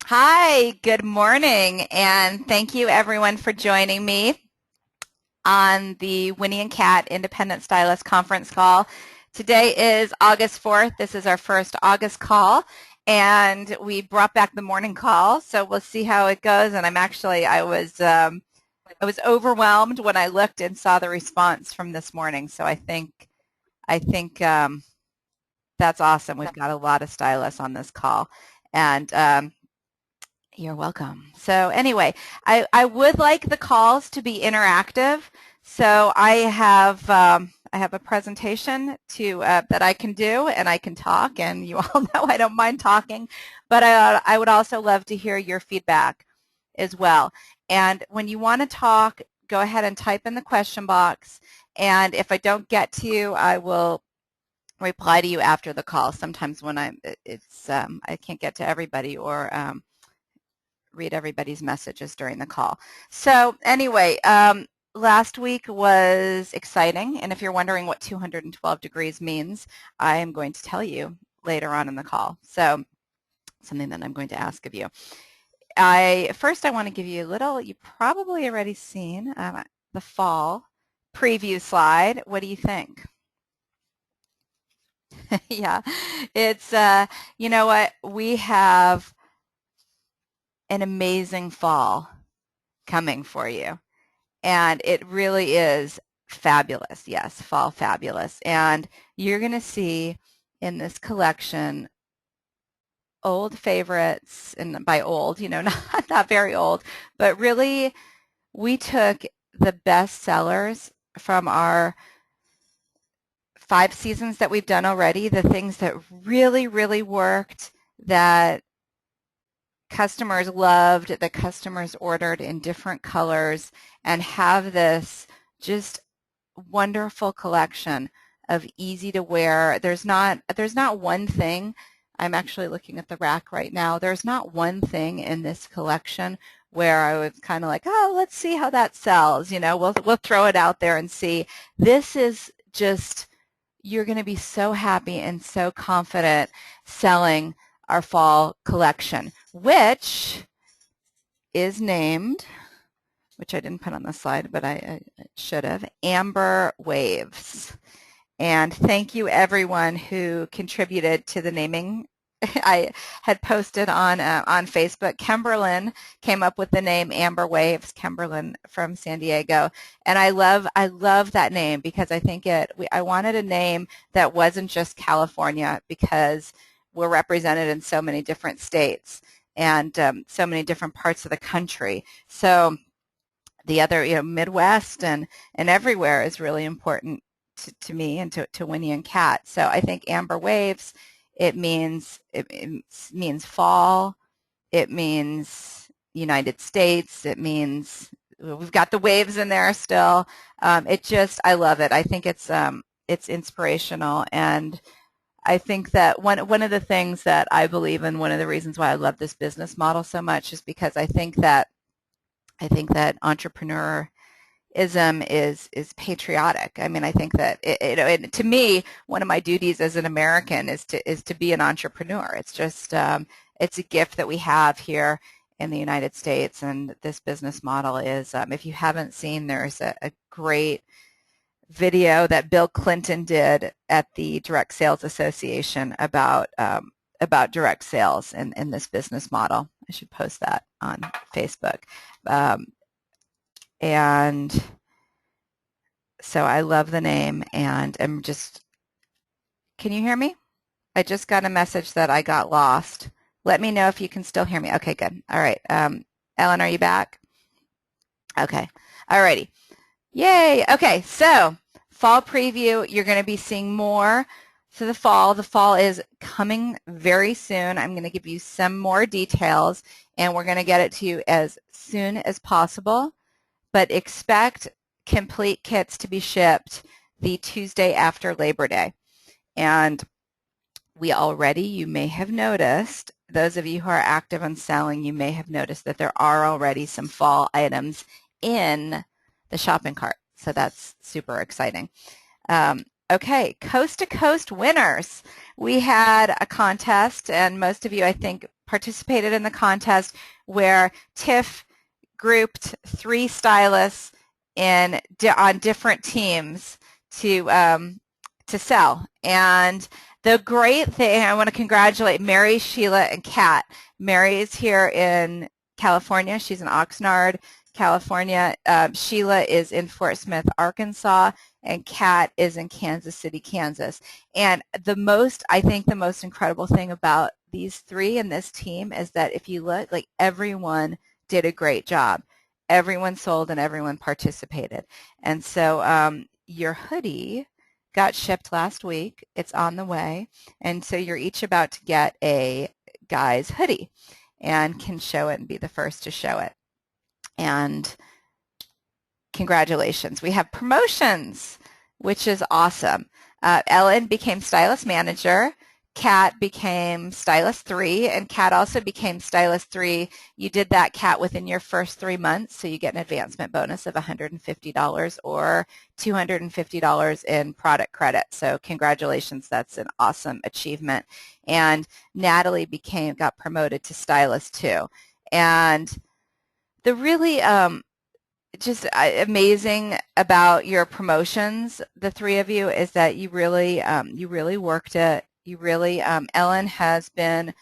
Hi, good morning, and thank you everyone for joining me on the Winnie and Kat Independent Stylist Conference call. Today is August 4th. This is our first August call, and we brought back the morning call, so we'll see how it goes. And I was overwhelmed when I looked and saw the response from this morning. So I think that's awesome. We've got a lot of stylists on this call, and you're welcome. So anyway, I would like the calls to be interactive. So I have a presentation that I can do, and I can talk, and you all know I don't mind talking, but I would also love to hear your feedback as well. And when you want to talk, go ahead and type in the question box, and if I don't get to you, I will reply to you after the call. Sometimes when I can't get to everybody or read everybody's messages during the call. So anyway, last week was exciting, and if you're wondering what 212 degrees means, I am going to tell you later on in the call. So something that I'm going to ask of you. First I want to give you a little, you've probably already seen the fall preview slide. What do you think? Yeah, it's, you know what, we have an amazing fall coming for you. And it really is fabulous. Yes, fall fabulous. And you're going to see in this collection old favorites, and by old, not very old, but really we took the best sellers from our 5 seasons that we've done already, the things that really, really worked, that customers loved, that customers ordered in different colors, and have this just wonderful collection of easy to wear. There's not one thing. I'm actually looking at the rack right now. There's not one thing in this collection where I was kind of like, oh, let's see how that sells. We'll throw it out there and see. This is just, you're going to be so happy and so confident selling our fall collection, which is named, which I didn't put on the slide, but I should have, Amber Waves. And thank you everyone who contributed to the naming. I had posted on Facebook. Kimberlyn came up with the name Amber Waves, Kimberlyn from San Diego, and I love that name because I think I wanted a name that wasn't just California, because we're represented in so many different states and so many different parts of the country. So the other, Midwest and everywhere is really important to me and to Winnie and Kat. So I think Amber Waves, it means fall. It means United States. It means we've got the waves in there still. I love it. I think it's inspirational, and I think that one of the things that I believe in, one of the reasons why I love this business model so much, is because I think that entrepreneurism is patriotic. I mean, I think that to me, one of my duties as an American is to be an entrepreneur. It's just it's a gift that we have here in the United States, and this business model is. If you haven't seen, there's a great video that Bill Clinton did at the Direct Sales Association about direct sales and this business model. I should post that on Facebook. And so I love the name, and can you hear me? I just got a message that I got lost. Let me know if you can still hear me. Okay, good. All right. Ellen, are you back? Okay. All righty. Yay. Okay, so fall preview, you're going to be seeing more for the fall. The fall is coming very soon. I'm going to give you some more details, and we're going to get it to you as soon as possible, but expect complete kits to be shipped the Tuesday after Labor Day. And you may have noticed, those of you who are active on selling, you may have noticed that there are already some fall items in the shopping cart. So that's super exciting. Okay, coast to coast winners. We had a contest, and most of you, I think, participated in the contest where Tiff grouped 3 stylists on different teams to sell. And the great thing, I want to congratulate Mary, Sheila, and Kat. Mary is here in California. She's in Oxnard, California. Sheila is in Fort Smith, Arkansas, and Kat is in Kansas City, Kansas. And I think the most incredible thing about these 3 and this team is that if you look, like, everyone did a great job. Everyone sold and everyone participated. And so your hoodie got shipped last week. It's on the way. And so you're each about to get a guy's hoodie and can show it and be the first to show it. And congratulations. We have promotions, which is awesome. Ellen became stylist manager. Kat became stylist 3, and Kat also became stylist 3. You did that, Kat, within your first 3 months, so you get an advancement bonus of $150 or $250 in product credit. So congratulations, that's an awesome achievement. And Natalie got promoted to stylist 2. And the really just amazing about your promotions, the 3 of you, is that you really worked it. You really, Ellen has been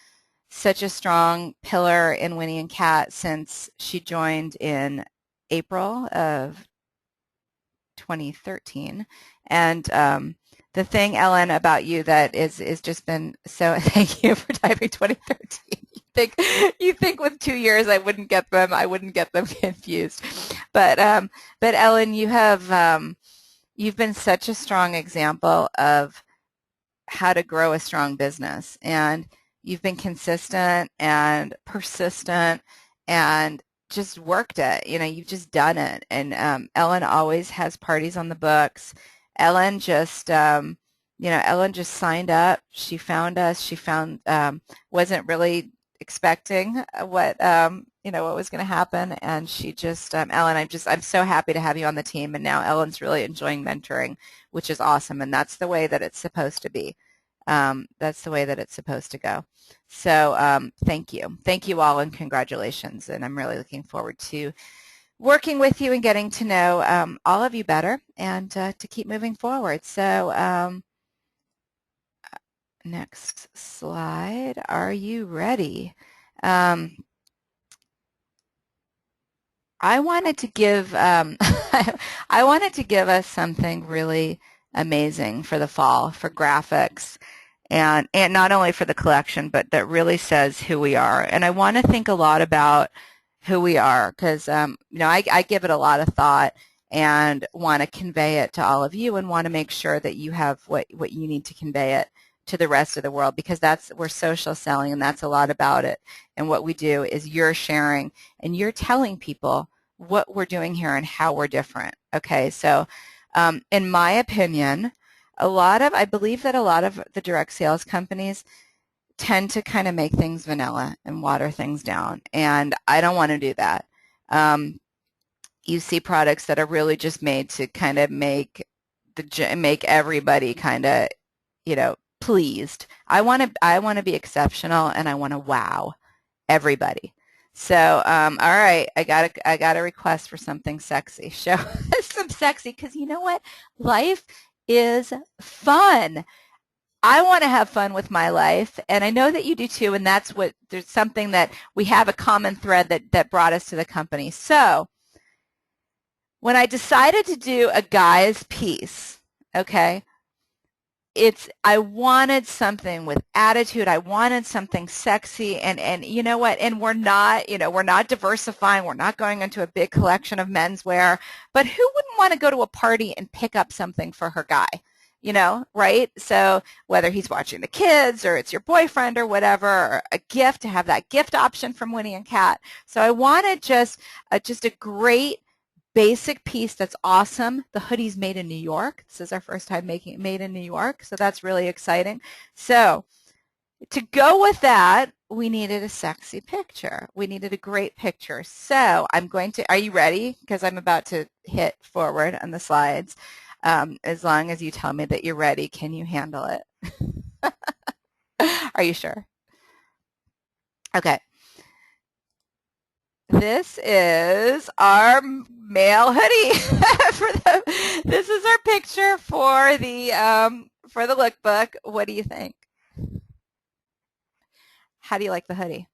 such a strong pillar in Winnie and Kat since she joined in April of 2013. And the thing, Ellen, about you that is just been so, thank you for typing 2013. You think with 2 years I wouldn't get them confused. But Ellen, you've been such a strong example of how to grow a strong business, and you've been consistent and persistent and just worked it. You've just done it. And Ellen always has parties on the books. Ellen just signed up. She found us. Wasn't really expecting what was going to happen, and she just Ellen, I'm so happy to have you on the team. And now Ellen's really enjoying mentoring, which is awesome, and that's the way that it's supposed to be. That's the way that it's supposed to go. So thank you all, and congratulations. And I'm really looking forward to working with you and getting to know all of you better, and to keep moving forward. So next slide. Are you ready? I wanted to give I wanted to give us something really amazing for the fall, for graphics, and not only for the collection, but that really says who we are. And I want to think a lot about who we are, because I give it a lot of thought and want to convey it to all of you, and want to make sure that you have what you need to convey it to the rest of the world, because we're social selling, and that's a lot about it. And what we do is you're sharing and you're telling people what we're doing here and how we're different. Okay, so in my opinion, I believe that a lot of the direct sales companies tend to kind of make things vanilla and water things down, and I don't want to do that. You see products that are really just made to kind of make everybody kind of, pleased. I want to be exceptional, and I want to wow everybody. So, all right, I got a request for something sexy. Show us some sexy, because you know what? Life is fun. I want to have fun with my life, and I know that you do too, and there's something that we have a common thread that brought us to the company. So when I decided to do a guy's piece, okay, I wanted something with attitude. I wanted something sexy, and you know what? And we're not diversifying. We're not going into a big collection of menswear. But who wouldn't want to go to a party and pick up something for her guy? Right? So whether he's watching the kids or it's your boyfriend or whatever, or a gift, to have that gift option from Winnie and Kat. So I wanted just a great basic piece that's awesome. The hoodie's made in New York. This is our first time making it made in New York, so that's really exciting. So to go with that, we needed a sexy picture. We needed a great picture. So are you ready? Because I'm about to hit forward on the slides. As long as you tell me that you're ready, can you handle it? Are you sure? Okay. This is our male hoodie. This is our picture for the lookbook. What do you think? How do you like the hoodie?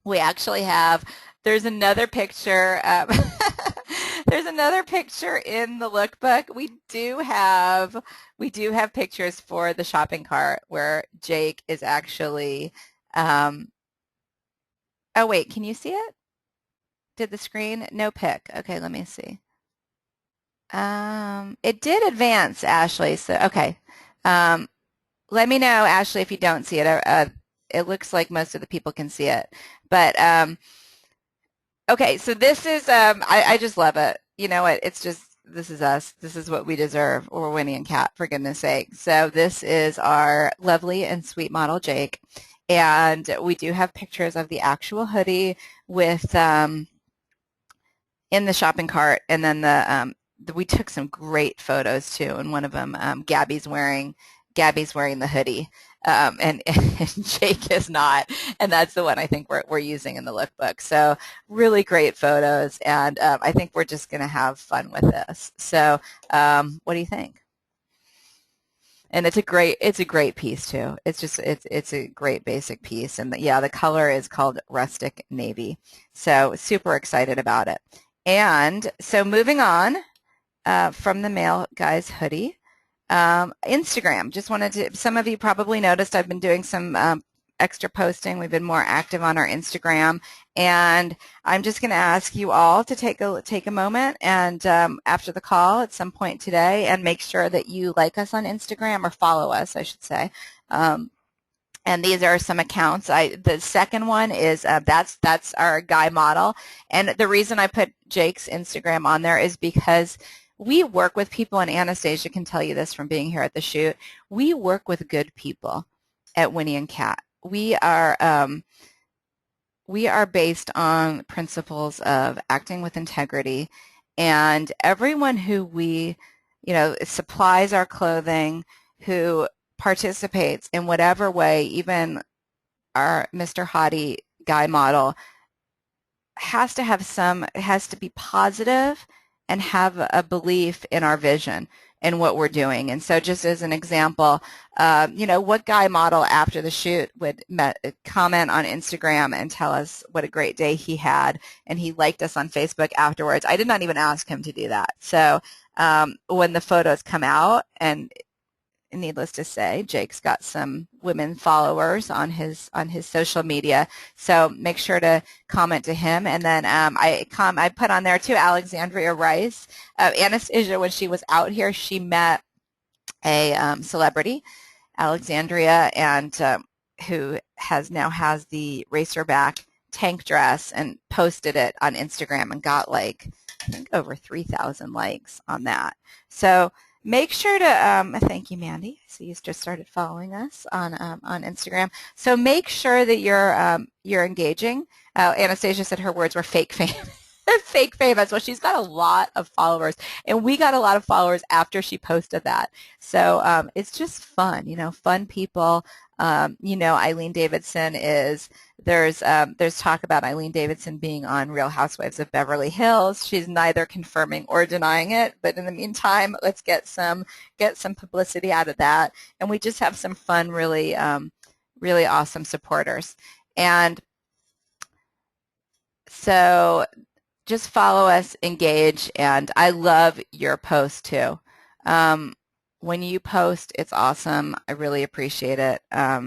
We actually have, there's another picture. There's another picture in the lookbook. We do have pictures for the shopping cart where Jake is actually, oh wait, can you see it? Did the screen? No pic. Okay, let me see. It did advance, Ashley. So, okay. Um, Let me know, Ashley, if you don't see it. It looks like most of the people can see it. But okay, so this is I just love it. You know what? It's just this is us. This is what we deserve. Or Winnie and Kat, for goodness sake. So this is our lovely and sweet model Jake, and we do have pictures of the actual hoodie with in the shopping cart, and then we took some great photos too, and one of them Gabby's wearing the hoodie, and Jake is not, and that's the one I think we're using in the lookbook. So really great photos, and I think we're just going to have fun with this. So what do you think? And it's a great piece too. It's a great basic piece, and yeah, the color is called rustic navy. So super excited about it. And so moving on from the male guy's hoodie, Instagram. Just wanted to, some of you probably noticed I've been doing some extra posting. We've been more active on our Instagram, and I'm just going to ask you all to take a moment and after the call at some point today, and make sure that you like us on Instagram, or follow us, I should say. And these are some accounts. The second one is that's our guy model, and the reason I put Jake's Instagram on there is because we work with people, and Anastasia can tell you this from being here at the shoot. We work with good people at Winnie and Kat. We are based on principles of acting with integrity, and everyone who supplies our clothing, who participates in whatever way, even our Mr. Hottie guy model, has to be positive and have a belief in our vision and what we're doing. And so just as an example, what guy model after the shoot would comment on Instagram and tell us what a great day he had, and he liked us on Facebook afterwards? I did not even ask him to do that. So when the photos come out, and needless to say, Jake's got some women followers on his social media, so make sure to comment to him. And then I put on there too Alexandria Rice. Anastasia, when she was out here, she met a celebrity, Alexandria, and who now has the racerback tank dress, and posted it on Instagram and got I think over 3,000 likes on that. So make sure to thank you, Mandy. So you just started following us on Instagram. So make sure that you're engaging. Anastasia said her words were fake fame. Fake famous. Well, she's got a lot of followers, and we got a lot of followers after she posted that. So it's just fun, fun people. Eileen Davidson there's talk about Eileen Davidson being on Real Housewives of Beverly Hills. She's neither confirming or denying it, but in the meantime, let's get some publicity out of that. And we just have some fun, really, really awesome supporters. And so just follow us, engage, and I love your post too. When you post, it's awesome. I really appreciate it.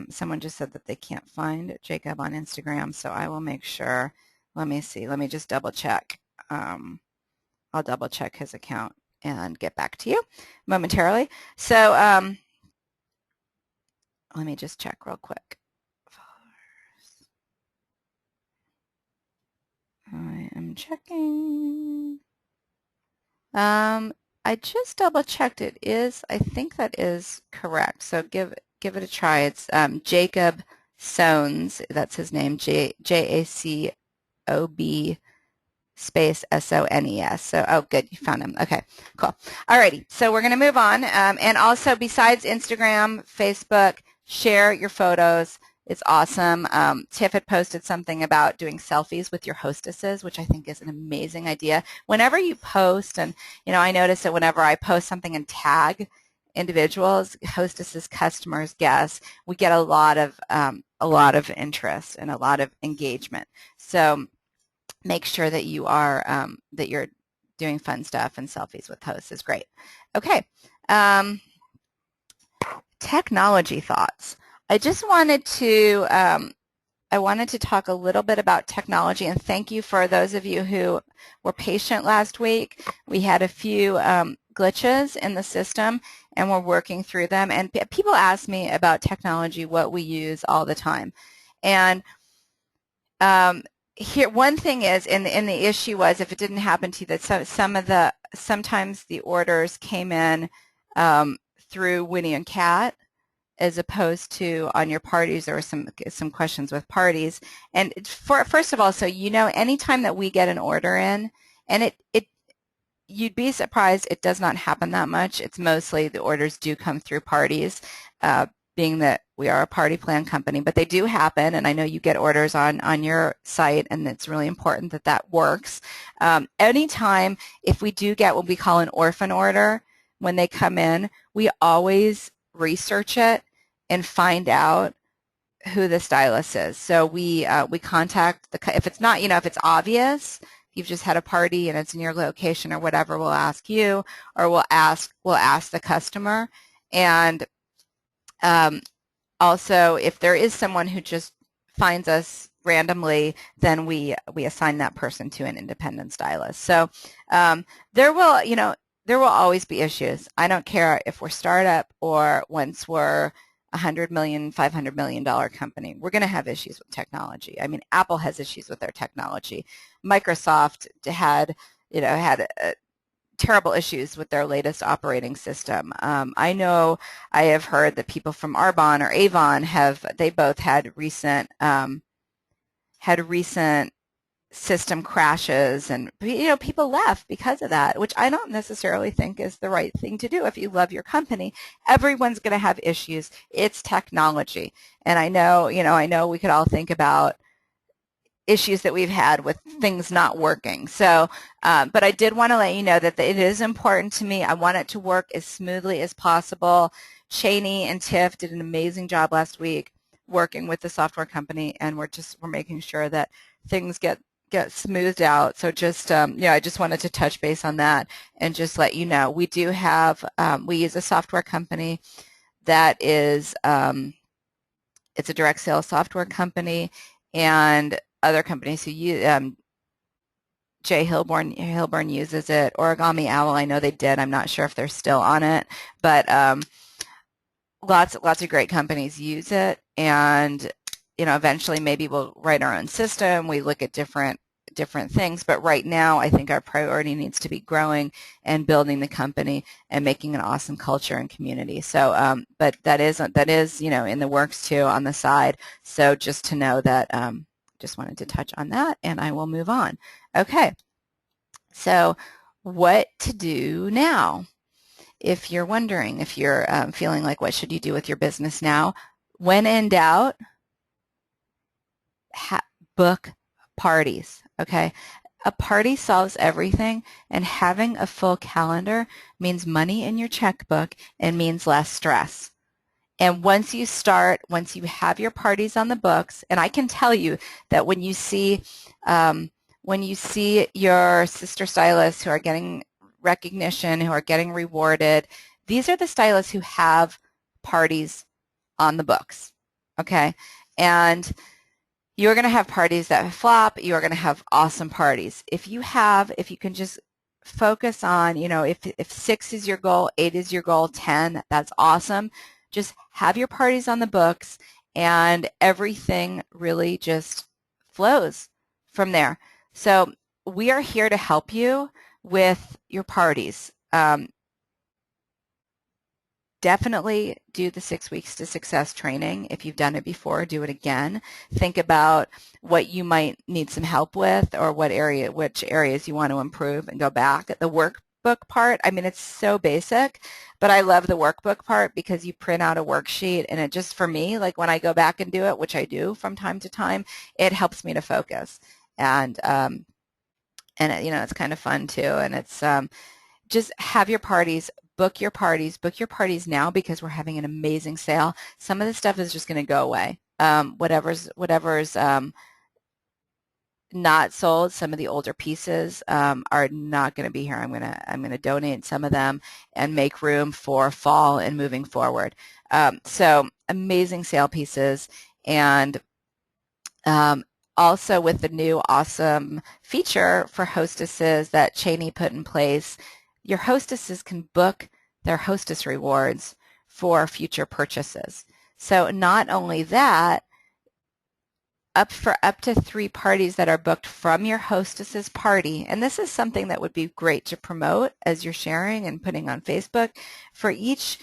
Someone just said that they can't find Jacob on Instagram, so I will make sure. Let me see. Let me just double check. I'll double check his account and get back to you momentarily. So let me just check real quick. I am checking. I just double checked. I think that is correct. So give it a try. It's Jacob Sones. That's his name. Jacob space Sones. So, oh, good. You found him. Okay, cool. Alrighty. So we're going to move on. And also, besides Instagram, Facebook, share your photos. It's awesome. Tiff had posted something about doing selfies with your hostesses, which I think is an amazing idea. Whenever you post, and I notice that whenever I post something and tag individuals, hostesses, customers, guests, we get a lot of interest and a lot of engagement. So make sure that you are that you're doing fun stuff, and selfies with hosts is great. Okay, technology thoughts. I just wanted to talk a little bit about technology, and thank you for those of you who were patient last week. We had a few glitches in the system, and we're working through them. And people ask me about technology, what we use all the time. And here, one thing is, and the issue was, if it didn't happen to you, that sometimes the orders came in through Winnie and Kat, as opposed to on your parties. There were some questions with parties. And first of all, so anytime that we get an order in, and you'd be surprised, it does not happen that much. It's mostly the orders do come through parties, being that we are a party plan company, but they do happen, and I know you get orders on your site, and it's really important that that works. Anytime, if we do get what we call an orphan order, when they come in, we always research it and find out who the stylist is. So we contact if it's not, if it's obvious, you've just had a party and it's in your location or whatever, we'll ask you, or we'll ask the customer. And also, if there is someone who just finds us randomly, then we assign that person to an independent stylist. So there will always be issues. I don't care if we're startup or once we're $100 million, $500 million company. We're going to have issues with technology. I mean, Apple has issues with their technology. Microsoft had terrible issues with their latest operating system. I know I have heard that people from Arbonne or Avon both had recent system crashes, and people left because of that, which I don't necessarily think is the right thing to do. If you love your company, everyone's going to have issues. It's technology, and I know we could all think about issues that we've had with things not working. So, but I did want to let you know that it is important to me. I want it to work as smoothly as possible. Cheney and Tiff did an amazing job last week working with the software company, and we're making sure that things get smoothed out. So just I just wanted to touch base on that and just let you know we do have we use a software company that is it's a direct sales software company, and other companies who use Jay Hilburn uses it. Origami Owl, I know they did. I'm not sure if they're still on it, but lots of great companies use it, and eventually maybe we'll write our own system. We look at different things, but right now I think our priority needs to be growing and building the company and making an awesome culture and community. So, but that is in the works too on the side. So just to know that, just wanted to touch on that, and I will move on. Okay, so what to do now? If you're wondering, if you're feeling like what should you do with your business now, when in doubt, book parties, okay? A party solves everything, and having a full calendar means money in your checkbook and means less stress. And once you have your parties on the books, and I can tell you that when you see your sister stylists who are getting recognition, who are getting rewarded, these are the stylists who have parties on the books, okay? And you're going to have parties that flop. You are going to have awesome parties. If you can just focus on, if 6 is your goal, 8 is your goal, 10, that's awesome. Just have your parties on the books, and everything really just flows from there. So we are here to help you with your parties. Definitely do the 6 weeks to success training. If you've done it before, do it again. Think about what you might need some help with, or which areas you want to improve, and go back. The workbook part. I mean, it's so basic, but I love the workbook part because you print out a worksheet and it just, for me, like when I go back and do it, which I do from time to time, it helps me to focus. And it, it's kind of fun too. And it's just have your parties, book your parties now because we're having an amazing sale. Some of the stuff is just going to go away. Whatever's not sold, some of the older pieces are not going to be here. I'm gonna donate some of them and make room for fall and moving forward. So amazing sale pieces, and also with the new awesome feature for hostesses that Cheney put in place, your hostesses can book their hostess rewards for future purchases. So not only that, up to 3 parties that are booked from your hostess's party, and this is something that would be great to promote as you're sharing and putting on Facebook. For each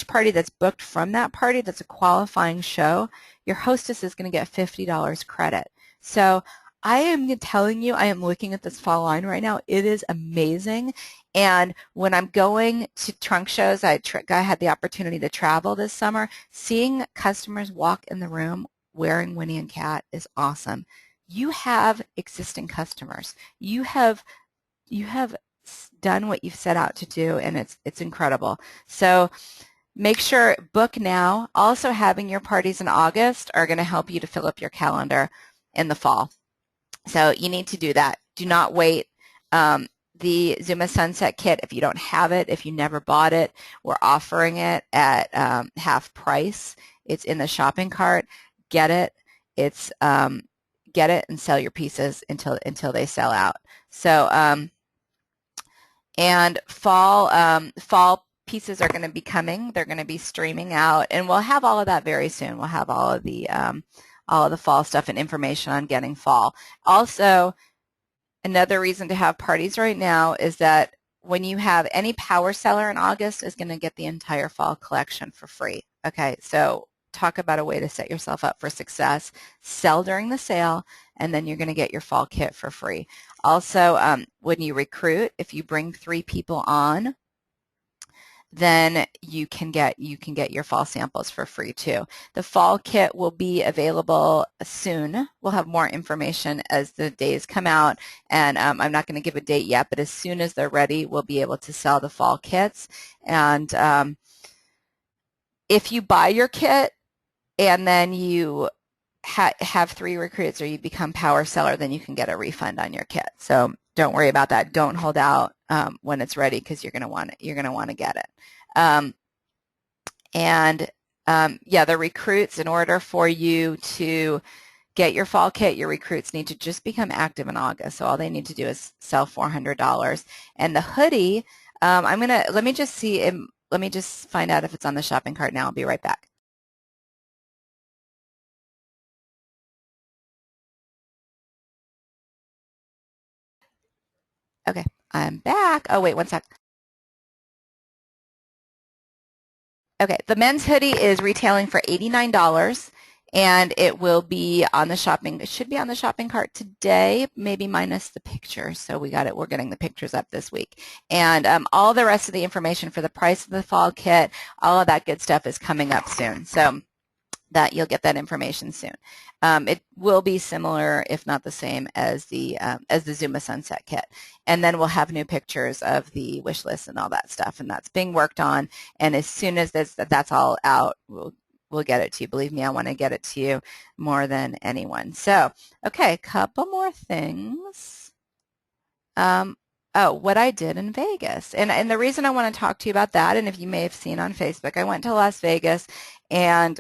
party that's booked from that party that's a qualifying show, your hostess is going to get $50 credit. So I am telling you, I am looking at this fall line right now. It is amazing. And when I'm going to trunk shows, I had the opportunity to travel this summer, seeing customers walk in the room wearing Winnie and Kat is awesome. You have existing customers. You have done what you've set out to do, and it's incredible. So make sure, book now. Also, having your parties in August are going to help you to fill up your calendar in the fall. So you need to do that. Do not wait. The Zuma Sunset Kit, if you don't have it, if you never bought it, we're offering it at half price. It's in the shopping cart. Get it. Get it and sell your pieces until they sell out. So and fall pieces are going to be coming. They're going to be streaming out, and we'll have all of that very soon. We'll have all of the fall stuff and information on getting fall. Also, another reason to have parties right now is that when you have any power seller in August is going to get the entire fall collection for free. Okay, so talk about a way to set yourself up for success. Sell during the sale, and then you're going to get your fall kit for free. Also, when you recruit, if you bring 3 people on, then you can get your fall samples for free too. The fall kit will be available soon. We'll have more information as the days come out, and I'm not going to give a date yet, but as soon as they're ready, we'll be able to sell the fall kits. And if you buy your kit and then you have 3 recruits or you become power seller, then you can get a refund on your kit. So don't worry about that. Don't hold out when it's ready, because you're going to want it. You're going to want to get it. Yeah, the recruits, in order for you to get your fall kit, your recruits need to just become active in August. So all they need to do is sell $400. And the hoodie, let me just find out if it's on the shopping cart now. I'll be right back. Okay, I'm back. Oh, wait, one sec. Okay, the men's hoodie is retailing for $89, and it will be on the shopping. It should be on the shopping cart today, maybe minus the pictures. So we're getting the pictures up this week. And all the rest of the information for the price of the fall kit, all of that good stuff is coming up soon. So that you'll get that information soon. It will be similar, if not the same, as the Zuma Sunset Kit. And then we'll have new pictures of the wish list and all that stuff, and that's being worked on. And as soon as that's all out, we'll get it to you. Believe me, I want to get it to you more than anyone. So, okay, couple more things. Oh, what I did in Vegas. And the reason I want to talk to you about that, and if you may have seen on Facebook, I went to Las Vegas, and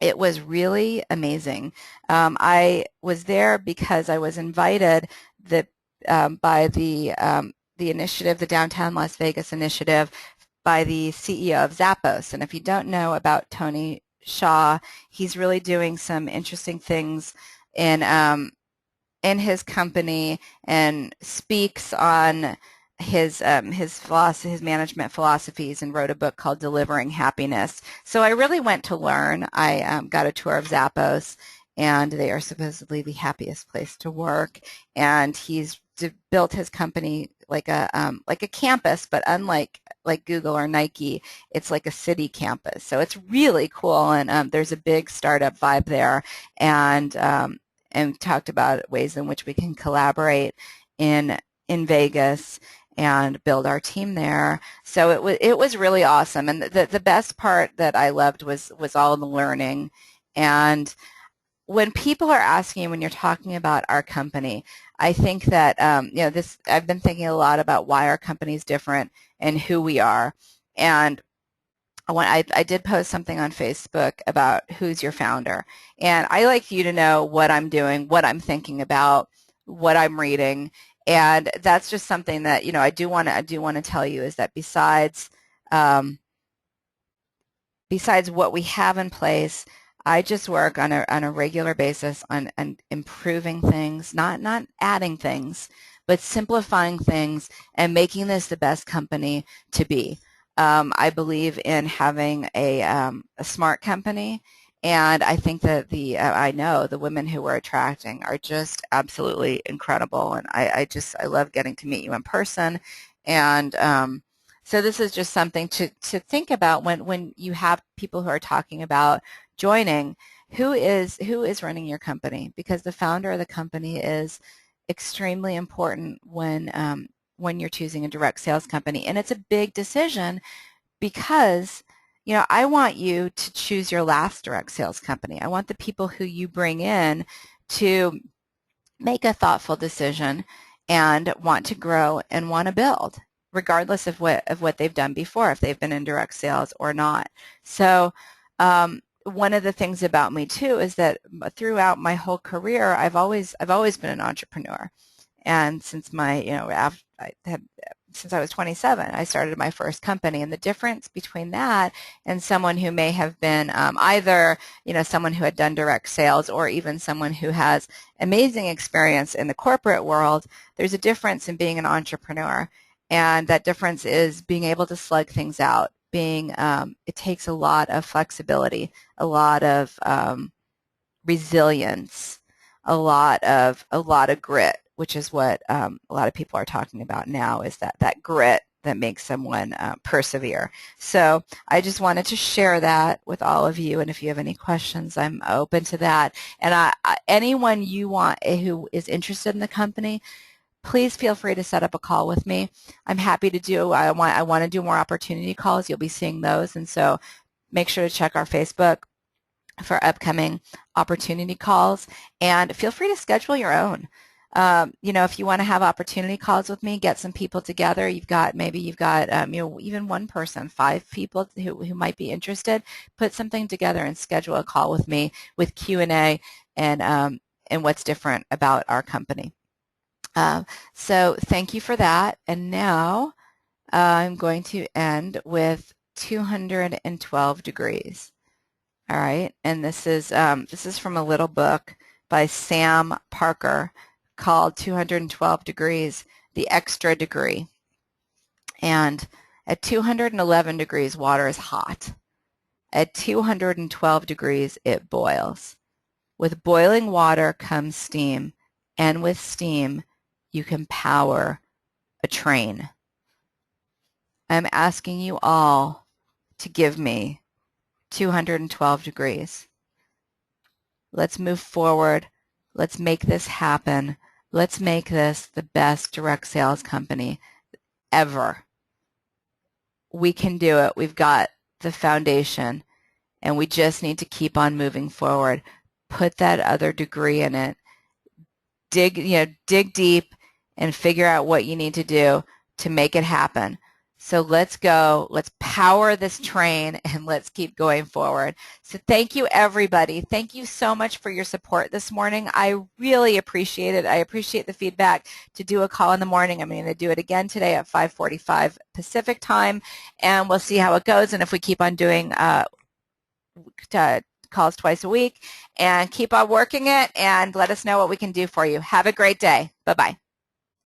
it was really amazing. I was there because I was invited by the initiative, the Downtown Las Vegas initiative, by the CEO of Zappos. And if you don't know about Tony Shaw, he's really doing some interesting things in his company, and speaks on his philosophy, his management philosophies, and wrote a book called Delivering Happiness. So I really went to learn. I got a tour of Zappos, and they are supposedly the happiest place to work. And he's built his company like a campus, but unlike like Google or Nike, it's like a city campus. So it's really cool, and there's a big startup vibe there, and talked about ways in which we can collaborate in Vegas and build our team there. So it was really awesome, and the best part that I loved was all the learning. And when people are asking, when you're talking about our company, I think that I've been thinking a lot about why our company is different and who we are. And I did post something on Facebook about who's your founder, and I like you to know what I'm doing, what I'm thinking about, what I'm reading, and that's just something that I do want to tell you is that besides what we have in place, I just work on a regular basis on improving things, not adding things, but simplifying things and making this the best company to be. I believe in having a smart company, and I think that I know the women who we're attracting are just absolutely incredible, and I love getting to meet you in person, and so this is just something to think about when you have people who are talking about joining. Who is running your company? Because the founder of the company is extremely important when you're choosing a direct sales company, and it's a big decision because I want you to choose your last direct sales company. I want the people who you bring in to make a thoughtful decision and want to grow and want to build, regardless of what they've done before, if they've been in direct sales or not. So one of the things about me too is that throughout my whole career, I've always been an entrepreneur, and since since I was 27, I started my first company. And the difference between that and someone who may have been either someone who had done direct sales or even someone who has amazing experience in the corporate world, there's a difference in being an entrepreneur. And that difference is being able to slug things out. It takes a lot of flexibility, a lot of resilience, a lot of grit, which is what a lot of people are talking about now, is that grit that makes someone persevere. So I just wanted to share that with all of you, and if you have any questions, I'm open to that. And anyone you want who is interested in the company, please feel free to set up a call with me. I'm happy to I want to do more opportunity calls. You'll be seeing those, and so make sure to check our Facebook for upcoming opportunity calls, and feel free to schedule your own. If you want to have opportunity calls with me, get some people together. You've got even one person, 5 people who might be interested. Put something together and schedule a call with me with Q&A and what's different about our company. So thank you for that. And now I'm going to end with 212 degrees. All right, and this is from a little book by Sam Parker called 212 Degrees, The Extra Degree. And at 211 degrees, water is hot. At 212 degrees, it boils. With boiling water comes steam, and with steam, you can power a train. I'm asking you all to give me 212 degrees. Let's move forward. Let's make this happen. Let's make this the best direct sales company ever. We can do it. We've got the foundation, and we just need to keep on moving forward. Put that other degree in it. Dig deep and figure out what you need to do to make it happen. So let's go. Let's power this train, and let's keep going forward. So thank you, everybody. Thank you so much for your support this morning. I really appreciate it. I appreciate the feedback to do a call in the morning. I'm going to do it again today at 5:45 Pacific time, and we'll see how it goes. And if we keep on doing calls twice a week, and keep on working it, and let us know what we can do for you. Have a great day. Bye-bye.